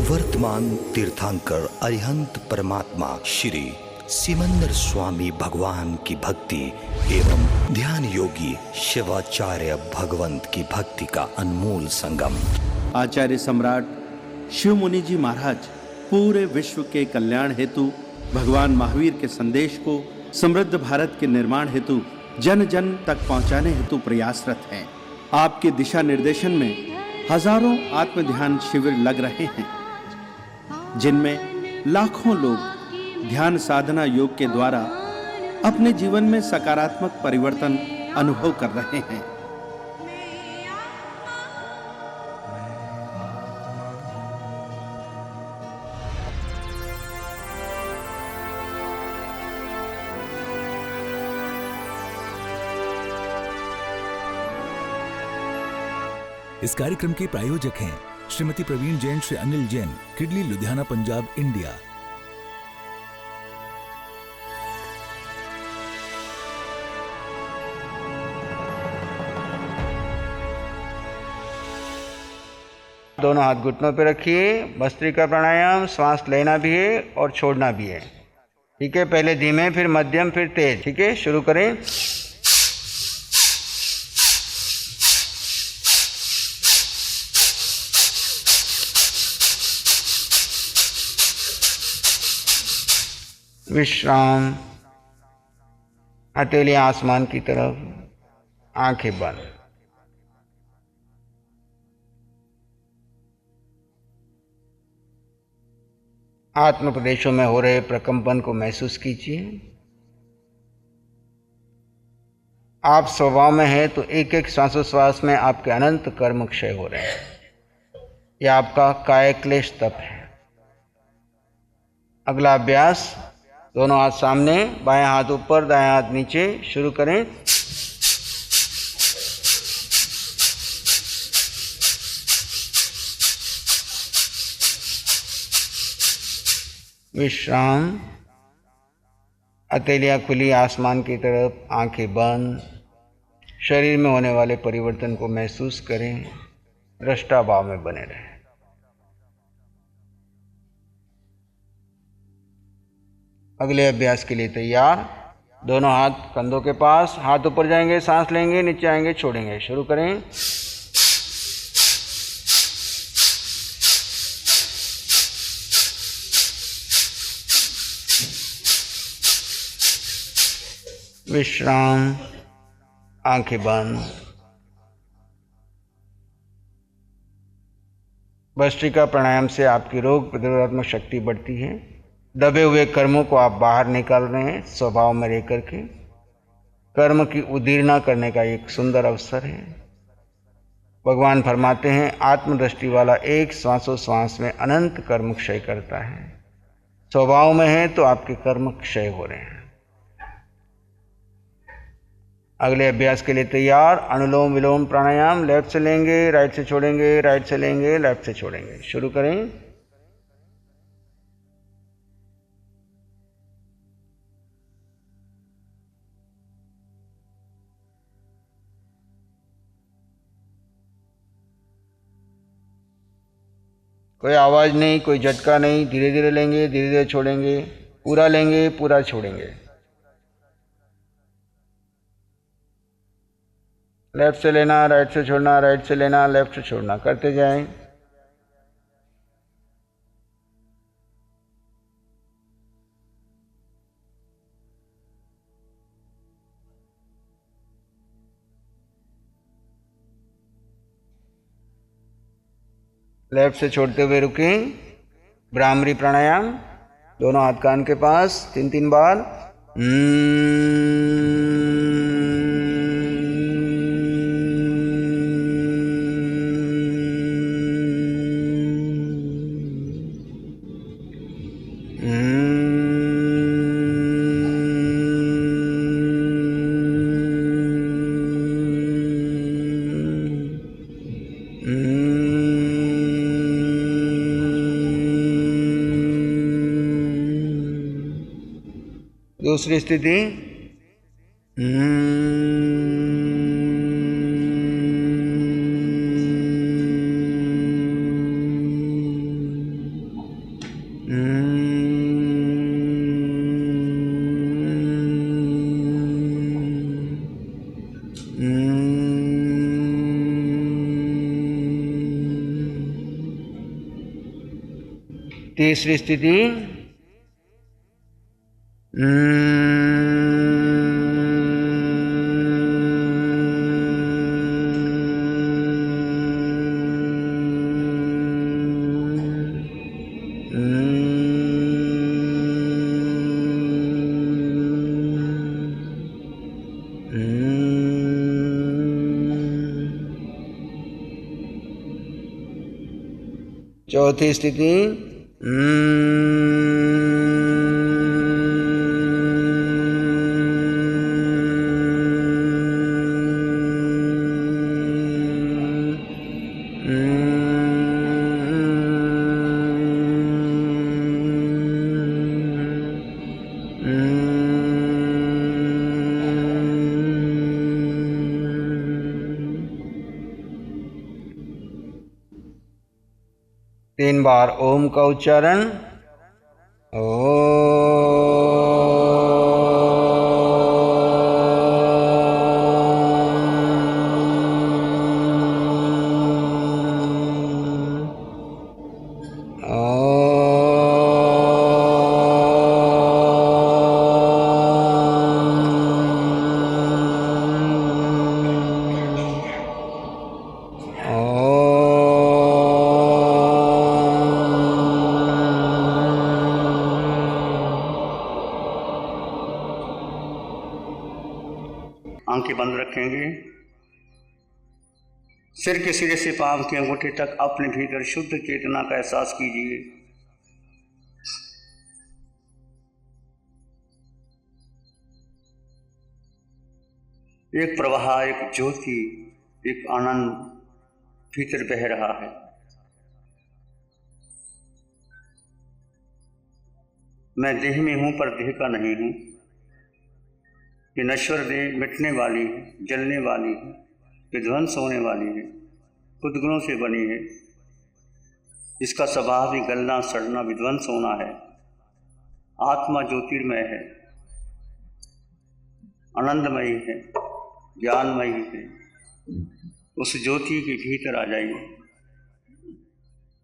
वर्तमान तीर्थंकर अरिहंत परमात्मा श्री सिमंदर स्वामी भगवान की भक्ति एवं ध्यान योगी शिवाचार्य भगवंत की भक्ति का अनमोल संगम। आचार्य सम्राट शिव मुनि जी महाराज पूरे विश्व के कल्याण हेतु भगवान महावीर के संदेश को समृद्ध भारत के निर्माण हेतु जन जन तक पहुंचाने हेतु प्रयासरत हैं। आपके दिशा निर्देशन में हजारों आत्म ध्यान शिविर लग रहे हैं, जिनमें लाखों लोग ध्यान साधना योग के द्वारा अपने जीवन में सकारात्मक परिवर्तन अनुभव कर रहे हैं। इस कार्यक्रम के प्रायोजक हैं श्रीमती प्रवीण जैन, श्री अनिल जैन, किडली, लुधियाना, पंजाब, इंडिया। दोनों हाथ घुटनों पे रखिए। भस्त्रिका प्राणायाम, श्वास लेना भी है और छोड़ना भी है। ठीक है, पहले धीमे, फिर मध्यम, फिर तेज। ठीक है, शुरू करें। विश्राम। हथेली आसमान की तरफ, आंखें बंद। आत्म प्रदेशों में हो रहे प्रकंपन को महसूस कीजिए। आप स्वभाव में हैं तो एक एक श्वासोश्वास में आपके अनंत कर्म क्षय हो रहे हैं। यह आपका काय क्लेश तप है। अगला अभ्यास, दोनों हाथ सामने, बाएं हाथ ऊपर, दाएं हाथ नीचे। शुरू करें। विश्राम। हथेलियां खुली आसमान की तरफ, आंखें बंद। शरीर में होने वाले परिवर्तन को महसूस करें। दृष्टा भाव में बने रहें। अगले अभ्यास के लिए तैयार। दोनों हाथ कंधों के पास, हाथ ऊपर जाएंगे, सांस लेंगे, नीचे आएंगे, छोड़ेंगे। शुरू करें। विश्राम। आंखें बंद। भस्त्रिका प्राणायाम से आपकी रोग प्रतिरोधात्मक शक्ति बढ़ती है। दबे हुए कर्मों को आप बाहर निकाल रहे हैं। स्वभाव में रह करके कर्म की उदीर्णा करने का एक सुंदर अवसर है। भगवान फरमाते हैं, आत्मदृष्टि वाला एक श्वासोश्वास में अनंत कर्म क्षय करता है। स्वभाव में है तो आपके कर्म क्षय हो रहे हैं। अगले अभ्यास के लिए तैयार। अनुलोम विलोम प्राणायाम। लेफ्ट से लेंगे, राइट से छोड़ेंगे, राइट से लेंगे, लेफ्ट से छोड़ेंगे। शुरू करें। कोई आवाज नहीं, कोई झटका नहीं। धीरे धीरे लेंगे, धीरे धीरे छोड़ेंगे। पूरा लेंगे, पूरा छोड़ेंगे। लेफ्ट से लेना, राइट से छोड़ना, राइट से लेना, लेफ्ट से छोड़ना, करते जाएं। लेफ्ट से छोड़ते हुए रुकें। भ्रामरी प्राणायाम। दोनों हाथ कान के पास, 3-3 बार। दूसरी स्थिति। तीसरी स्थिति चौथी स्थिति तीन बार ओम का उच्चारण। आंखें बंद रखेंगे। सिर के सिरे से पांव के अंगूठे तक अपने भीतर शुद्ध चेतना का एहसास कीजिए। एक प्रवाह, एक ज्योति, एक आनंद भीतर बह रहा है। मैं देह में हूं पर देह का नहीं हूं। ये नश्वर देह मिटने वाली है, जलने वाली है, विध्वंस होने वाली है, खुद गुणों से बनी है। इसका स्वभाव ही गलना, सड़ना, विध्वंस होना है। आत्मा ज्योतिर्मय है, आनंदमयी है, ज्ञानमयी है। उस ज्योति के भीतर आ जाइए।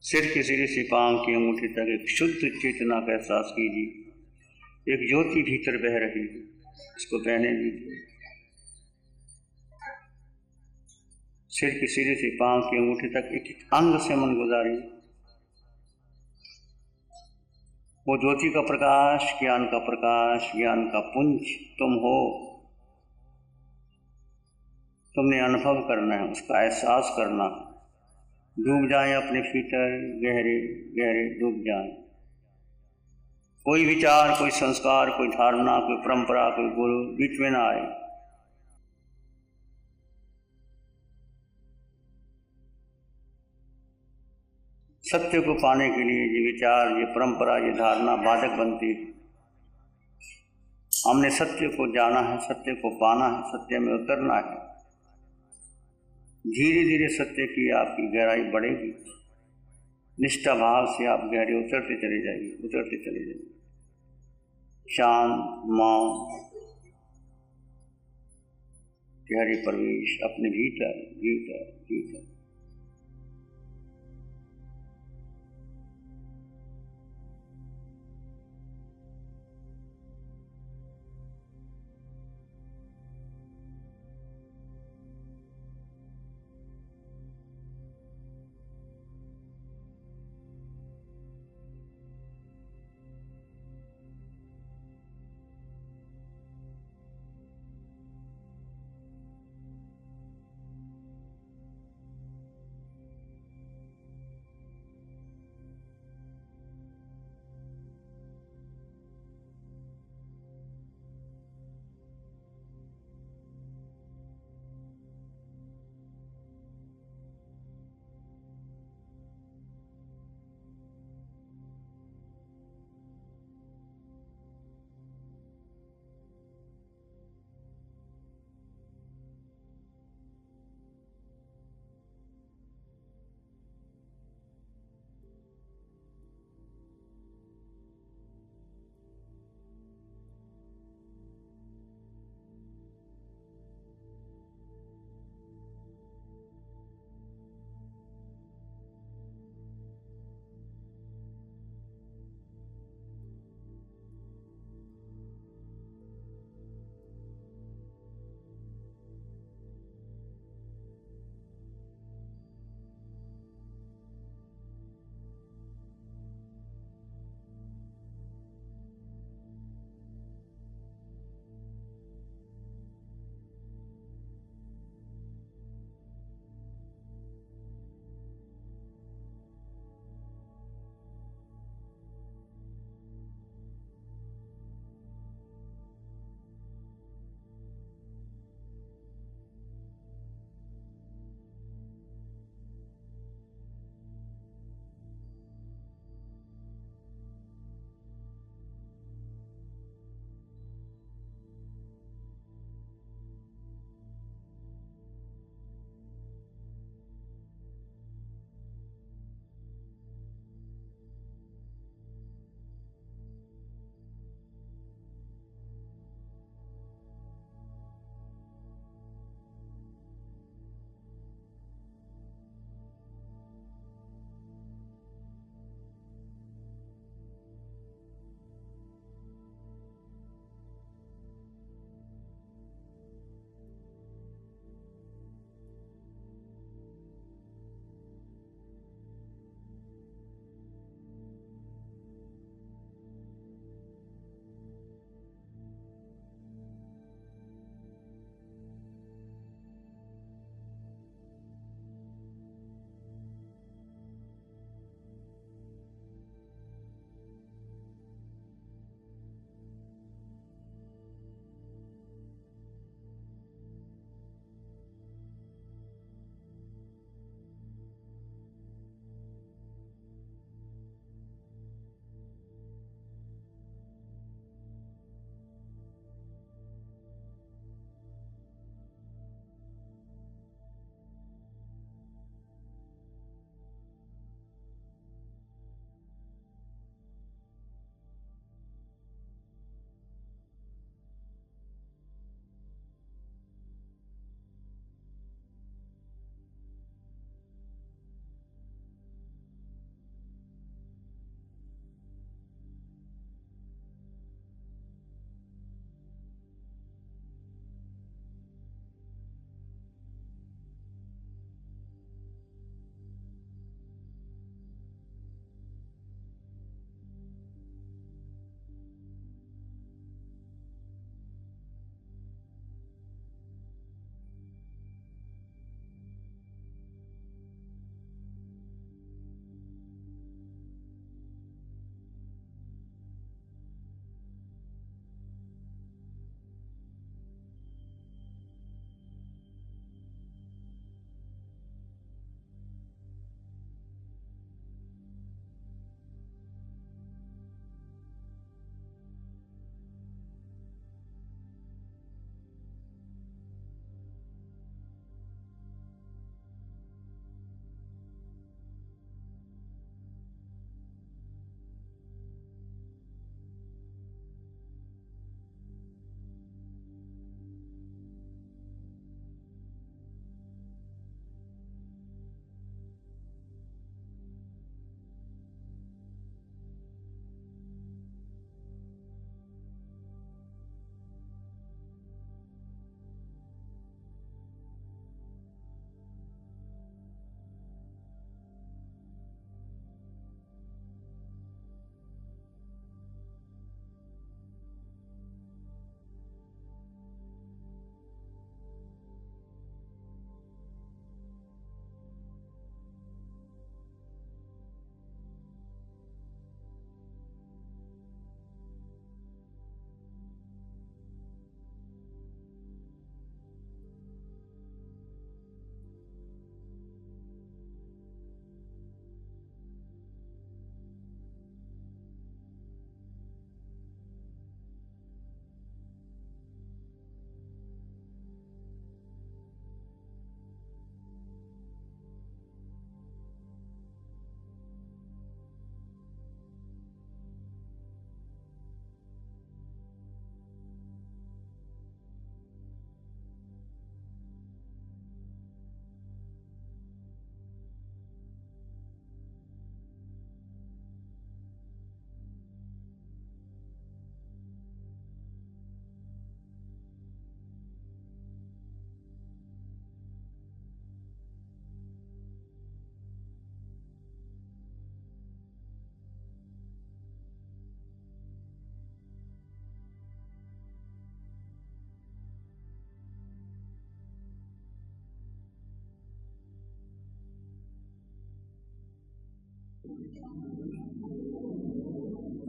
सिर के सिरे से पांव के अंगूठे तक एक शुद्ध चेतना का एहसास कीजिए। एक ज्योति भीतर बह रही है, इसको बहने दीजिए। सिर के सिरे से पांव के अंगूठे तक एक एक अंग से मन गुजारिए। वो ज्योति का प्रकाश, ज्ञान का प्रकाश, ज्ञान का पुंज तुम हो। तुमने अनुभव करना है, उसका एहसास करना है। डूब जाएं अपने भीतर, गहरे गहरे डूब जाएं। कोई विचार, कोई संस्कार, कोई धारणा, कोई परंपरा, कोई गुरु बीच में ना आए। सत्य को पाने के लिए ये विचार, ये परंपरा, ये धारणा बाधक बनती है। हमने सत्य को जाना है, सत्य को पाना है, सत्य में उतरना है। धीरे धीरे सत्य की आपकी गहराई बढ़ेगी। निष्ठा भाव से आप गहरे उतरते चले जाइए, उतरते चले जाइए। शांत, मौन, गहरे प्रवेश अपने भीतर भीतर भीतर।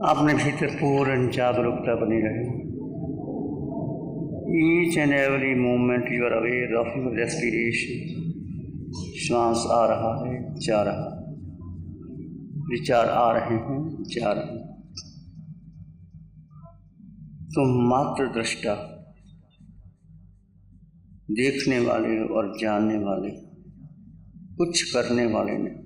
अपने भीतर पूर्ण जागरूकता बनी रहे। Each and every moment you are aware of your respiration. श्वास आ रहा है, जा रहा है, विचार आ रहे हैं, जा रहे हैं। तुम मात्र दृष्टा, देखने वाले और जानने वाले, कुछ करने वाले नहीं।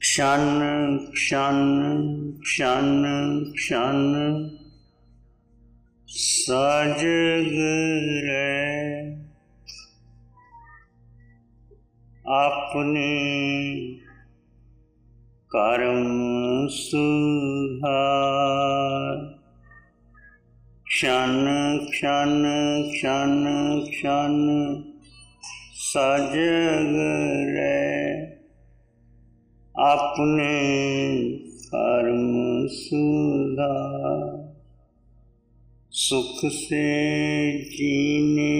क्षण क्षण क्षण क्षण सजग रहे अपने कर्म सुधार। क्षण क्षण क्षण क्षण सजग रहे अपने कर्म सुधार। सुख से जीने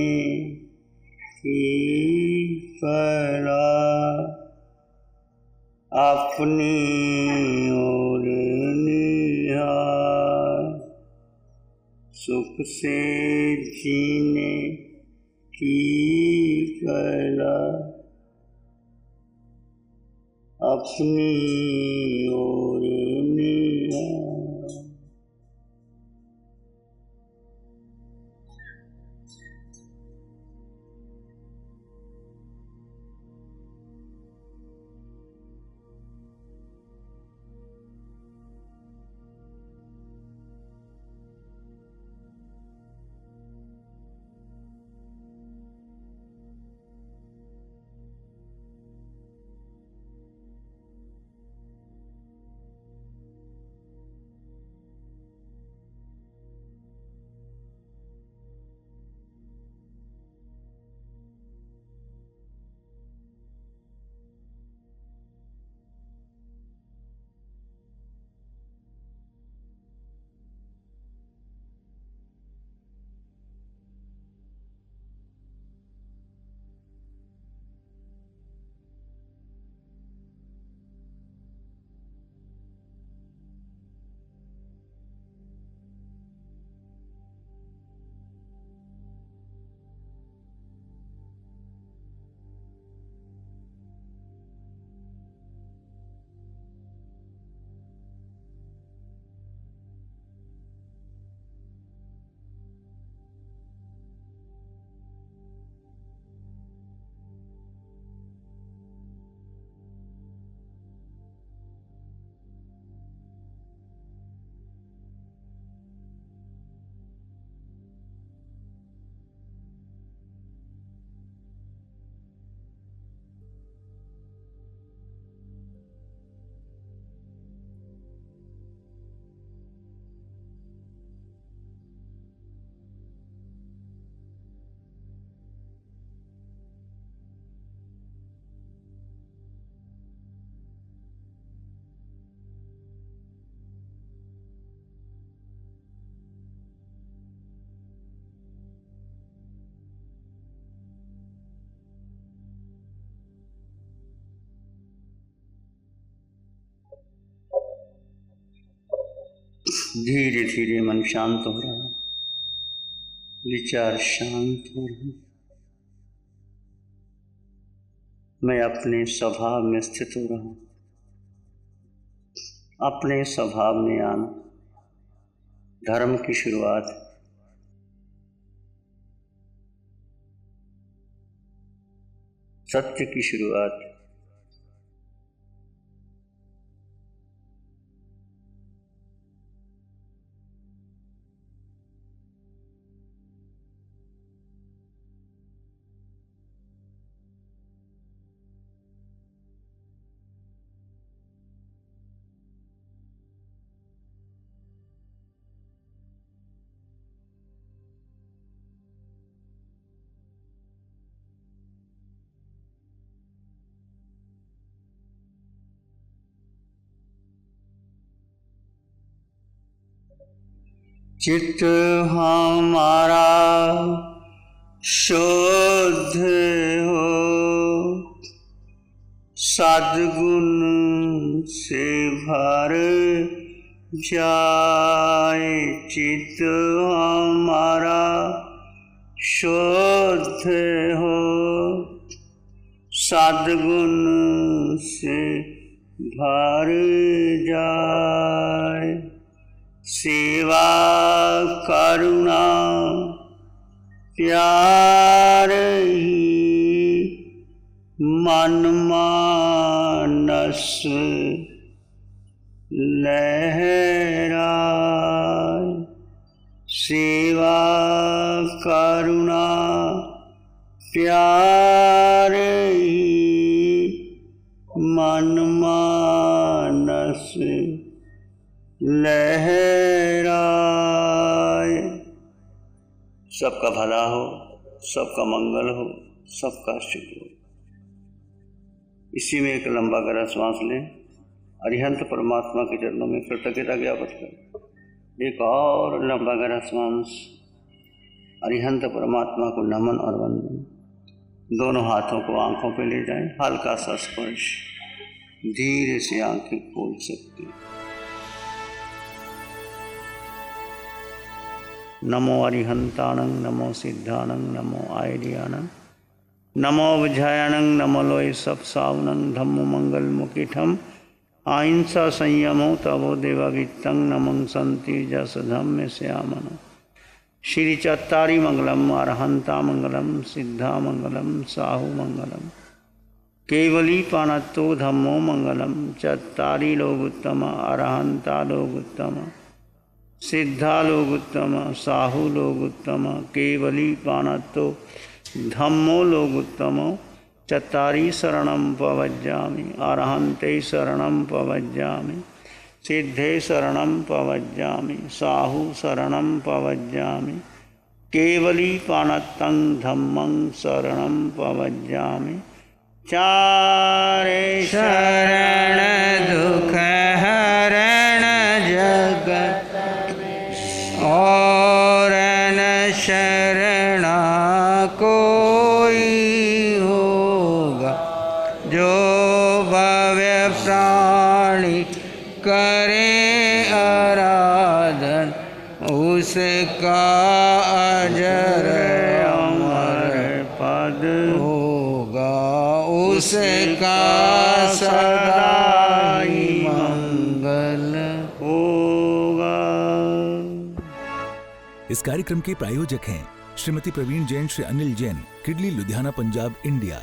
की कला अपनी ओर निहार। सुख से जीने की कला अपनी ओर निहार। धीरे धीरे मन शांत हो रहा है, विचार शांत हो रहे हैं। मैं अपने स्वभाव में स्थित हो रहा हूँ। अपने स्वभाव में आना धर्म की शुरुआत है। सत्य की शुरुआत है। चित्त हमारा शुद्ध हो, सद्गुण से भर जाए। चित्त हमारा शुद्ध हो, सद्गुण से भर जाए। सेवा करुणा प्यार ही मन मानस लहराए। सेवा करुणा प्यार ही मन मानस लहराए। सबका भला हो, सबका मंगल हो, सबका शुभ हो। इसी में एक लंबा गहरा श्वास लें। अरिहंत परमात्मा के चरणों में कृतज्ञता ज्ञापित करें। एक और लंबा गहरा श्वास। अरिहंत परमात्मा को नमन और वंदन। दोनों हाथों को आंखों पे ले जाएं। हल्का सा स्पर्श। धीरे से आंखें खोल सकते हैं। नमो अरिहंताणं, नमो सिद्धाणं, नमो आयर्याणं, नमो विजयाणं, नमो लोय सब सावनं, धम्मो मंगल मुकिठम, अहिंसा संयमो तवो देवावित्तं, नमं संति जस धम्म श्यामनो। श्री चत्तारी मंगलम, अरहंता मंगलम, सिद्धा मंगलम, साहु मंगलम, केवली पानत्तो धम्मो मंगलम। चत्तारी लोग उत्तम, अरहंता लोग उत्तम, सिद्धा लोग उत्तम, साहु लोग उत्तम, केवली पानत्तो धम्मो लोग उत्तम। चत्तारी शरणं पवज्जामि, अरहन्ते शरणं पवज्जामि, सिद्धे शरणं पवज्जामि, साहु शरणं पवज्जामि, केवली पानत्तं धम्मं शरणं पवज्जामि। चारे शरण दुख हरण जगत और न शरणा कोई होगा। जो भव्य प्राणी करे आराधन, उसका अजर अमर पद होगा, उसका सदा ही मंगल होगा। इस कार्यक्रम के प्रायोजक हैं श्रीमती प्रवीण जैन, श्री अनिल जैन, किडली लुधियाना, पंजाब, इंडिया।